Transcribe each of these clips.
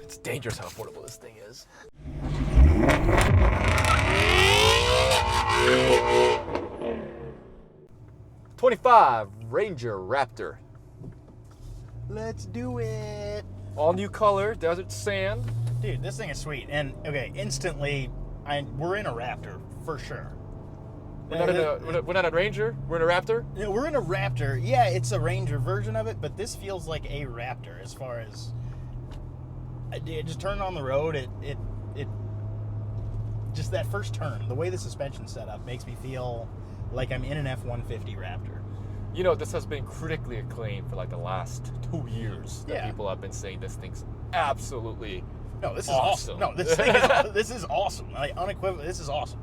It's dangerous how affordable this thing is. '25 Ranger Raptor. Let's do it. All new color, desert sand. Dude, this thing is sweet. And, okay, instantly, we're in a Raptor, for sure. We're not a Ranger, we're in a Raptor? Yeah, we're in a Raptor. Yeah, it's a Ranger version of it, but this feels like a Raptor as far as... just turn on the road, it just that first turn, the way the suspension's set up makes me feel like I'm in an F-150 Raptor. You know, this has been critically acclaimed for like the last 2 years. That Yeah. people have been saying this thing's absolutely No, this is awesome. No, this is awesome. Like, unequivocally, this is awesome.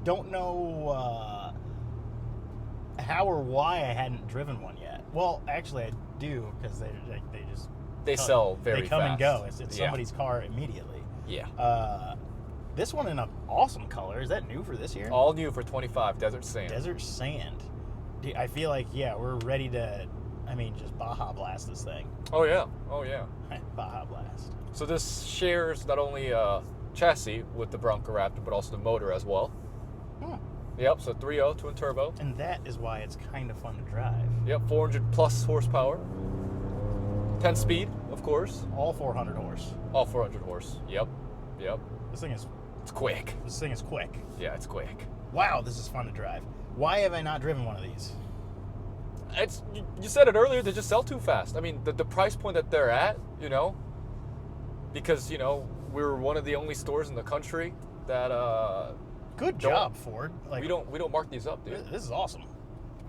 Don't know how or why I hadn't driven one yet. Well, actually, I do, because they sell very They come and fast. go. It's Yeah. somebody's car immediately. Yeah. This one in an awesome color. Is that new for this year? All new for 25, desert sand. Desert sand. Dude, I feel like, yeah, we're ready to, just Baja Blast this thing. Oh yeah, oh yeah. Baja Blast. So this shares not only chassis with the Bronco Raptor, but also the motor as well. Yep, so 3.0 twin turbo. And that is why it's kind of fun to drive. Yep, 400 plus horsepower. 10 speed, of course. All 400 horse. All 400 horse. Yep. This thing is quick. quick. Yeah, it's quick. Wow, this is fun to drive. Why have I not driven one of these? It's you said it earlier, they just sell too fast. I mean, the price point that they're at, because we're one of the only stores in the country that Good job, Ford. Like, we don't mark these up, dude. This is awesome.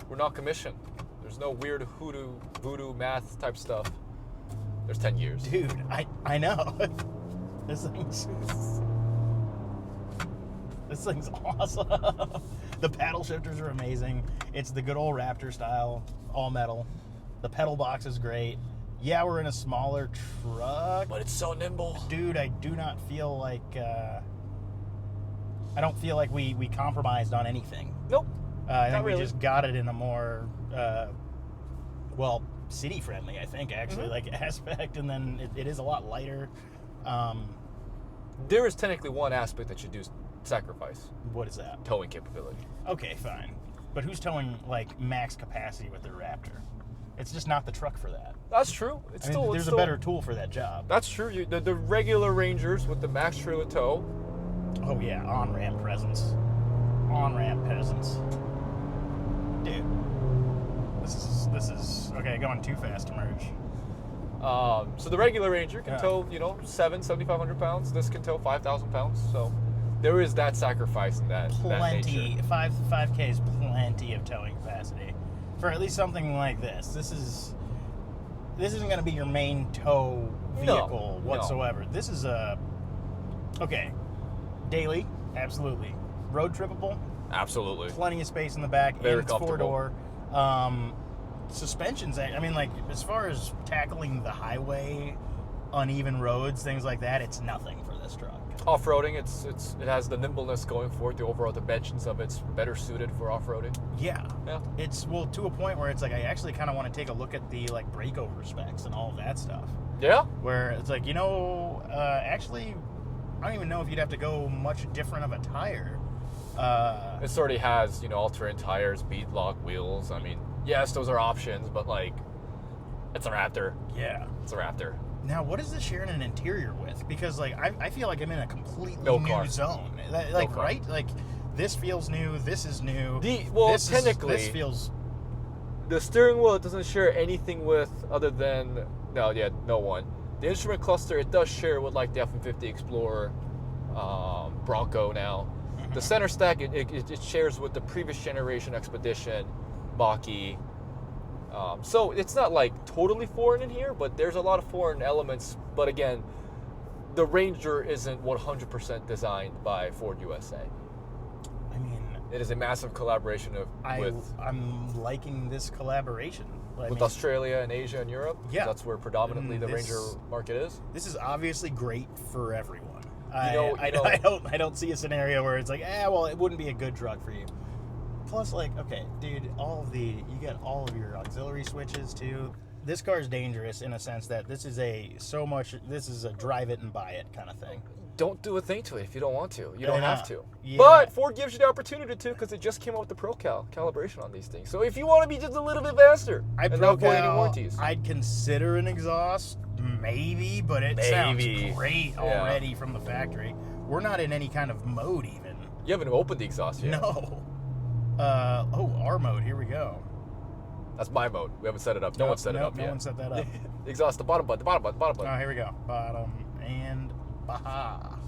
We're not commissioned. There's no weird voodoo math type stuff. There's 10 years. Dude, I know. This thing's awesome. The paddle shifters are amazing. It's the good old Raptor style, all metal. The pedal box is great. Yeah, we're in a smaller truck, But it's so nimble. dude, I do not feel like I don't feel like we compromised on anything. Nope. I think Not really. we just got it in a more city friendly, I think, actually, like aspect, and then it is a lot lighter. There is technically one aspect that you do sacrifice. What is that? Towing capability. Okay, fine. But who's towing like max capacity with their Raptor? It's just not the truck for that. That's true. There's a better tool for that job. That's true. The regular Rangers with the max trailer tow. Oh yeah, on-ramp presence. On-ramp presence. Dude. This is okay, going too fast to merge. So the regular Ranger can Yeah. tow, 7,500 pounds. This can tow 5,000 pounds. So there is that sacrifice in that Plenty. nature. 5K is plenty of towing capacity for at least something like this. This isn't going to be your main tow vehicle No. whatsoever. This is daily, absolutely. Road trippable, Absolutely. plenty of space in the back. Very and it's comfortable. 4-door. Suspensions, as far as tackling the highway, uneven roads, things like that, it's nothing for this truck. Off-roading, it has the nimbleness going for it. The overall dimensions of it's better suited for off-roading. Yeah. Yeah. It's, to a point where it's like, I actually kind of want to take a look at the, like, breakover specs and all of that stuff. Yeah. Where it's like, actually, I don't even know if you'd have to go much different of a tire. This already has, all-terrain tires, beadlock wheels. I mean, yes, those are options, but like, it's a Raptor. Yeah. It's a Raptor. Now, what is this sharing an interior with? Because, like, I feel like I'm in a completely No new car. zone. No car. Right? Like, this feels new. This is new. Technically, this feels. the steering wheel it doesn't share anything with other than no one. The instrument cluster it does share with like the F-150 Explorer, Bronco now. The center stack it shares with the previous generation Expedition, Mach-E. So it's not like totally foreign in here, but there's a lot of foreign elements. But again, the Ranger isn't 100% designed by Ford USA. I mean, It is a massive collaboration I'm liking this collaboration. with Australia and Asia and Europe. Yeah. That's where predominantly the This- Ranger market is. This is obviously great for everyone. I I don't see a scenario where it's like, well, it wouldn't be a good truck for you. Plus, like, okay, dude, you get all of your auxiliary switches too. this car is dangerous in a sense that this is a drive it and buy it kind of thing. Don't do a thing to it if you don't want to. You don't have to. Yeah. But Ford gives you the opportunity to because they just came out with the Pro calibration on these things. So if you want to be just a little bit faster and not avoid any warranties. I'd consider an exhaust, maybe, but it sounds great already from the factory. We're not in any kind of mode even. You haven't opened the exhaust yet. No. R mode, here we go. That's my mode. We haven't set it up. No one set it up yet. No one set that up. Exhaust, the bottom button. Oh, here we go. Bottom and Baja.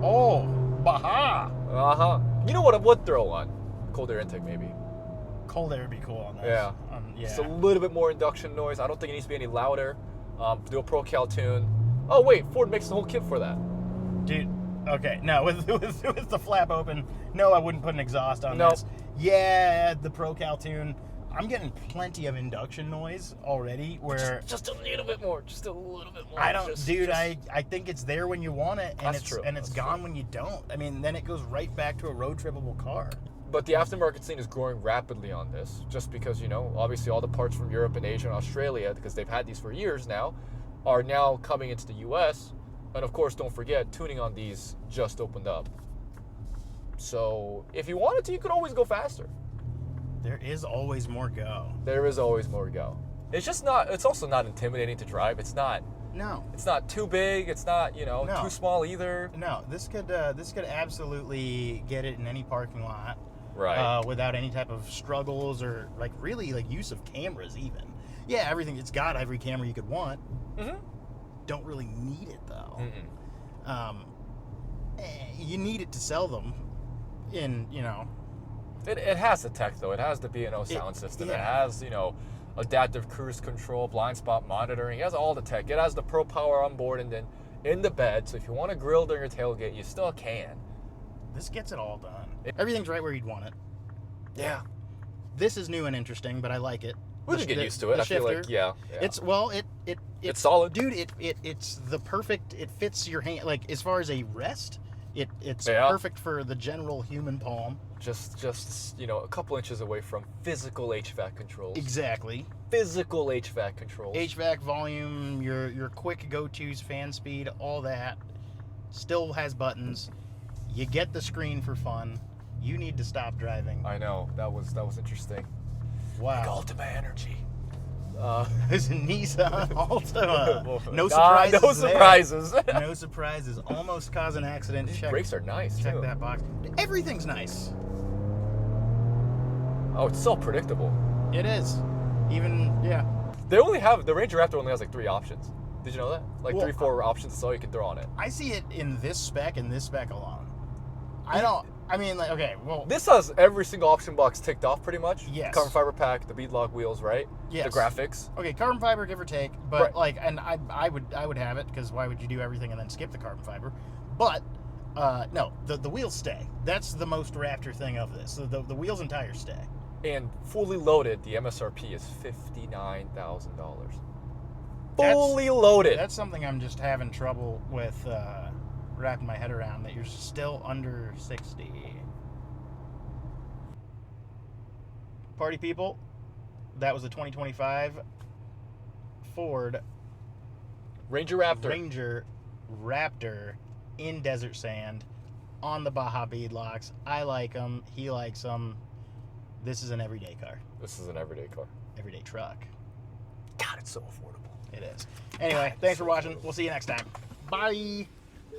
Oh, Baja. Uh-huh. You know what I would throw on? Cold air intake, maybe. Cold air would be cool on this. Yeah. Yeah. Just a little bit more induction noise. I don't think it needs to be any louder. Do a Pro Cal tune. Oh, wait. Ford makes the whole kit for that. Dude, okay. No, with the flap open, no, I wouldn't put an exhaust on this. Yeah, the Pro Cal tune. I'm getting plenty of induction noise already. Where just a little bit more, just a little bit more. I don't, I think it's there when you want it, and it's That's gone true. when you don't. I mean, then it goes right back to a road trippable car. But the aftermarket scene is growing rapidly on this, just because obviously all the parts from Europe and Asia and Australia, because they've had these for years now, are now coming into the U.S. And of course, don't forget, tuning on these just opened up. So if you wanted to, you could always go faster. There is always more go. There is always more to go. It's just not. It's also not intimidating to drive. It's not. No. It's not too big. It's not too small either. No. This could absolutely get it in any parking lot. Right. Without any type of struggles or really use of cameras even. Yeah, everything. It's got every camera you could want. Mm-hmm. Don't really need it though. Mm-mm. You need it to sell them. It has the tech though. It has the B&O sound system. Yeah. It has adaptive cruise control, blind spot monitoring. It has all the tech. It has the Pro Power Onboard, and then in the bed. So if you want to grill during your tailgate, you still can. This gets it all done. Everything's right where you'd want it. Yeah. This is new and interesting, but I like it. We can get used to it. I feel like It's it's solid, dude. It's the perfect. It fits your hand. Like as far as a rest, it's perfect for the general human palm. Just a couple inches away from physical HVAC controls. Exactly. Physical HVAC controls. HVAC volume, your quick go-tos, fan speed, all that. Still has buttons. You get the screen for fun. You need to stop driving. I know that was interesting. Wow. Ultima Energy. It's a Nissan Altima. No surprises. No surprises. No surprises. Almost cause an accident. These brakes are nice. Check too. that box. Everything's nice. Oh, it's so predictable. It is. Even The Ranger Raptor only has 3 options. Did you know that? 3-4 options is all you can throw on it. I see it in this spec and this spec alone. This has every single option box ticked off pretty much. Yes. Carbon fiber pack, the beadlock wheels, right? Yes. The graphics. Okay, carbon fiber, give or take, but Right. and I would have it because why would you do everything and then skip the carbon fiber? But no, the wheels stay. That's the most Raptor thing of this. So the wheels and tires stay. And fully loaded, the MSRP is $59,000. Fully loaded. That's something I'm just having trouble with wrapping my head around, that you're still under 60. Party people, that was the 2025 Ford Ranger Raptor. Ranger Raptor in desert sand on the Baja beadlocks. I like them. He likes them. This is an everyday car. This is an everyday car. Everyday truck. God, it's so affordable. It is. Anyway, thanks for watching. We'll see you next time. Bye.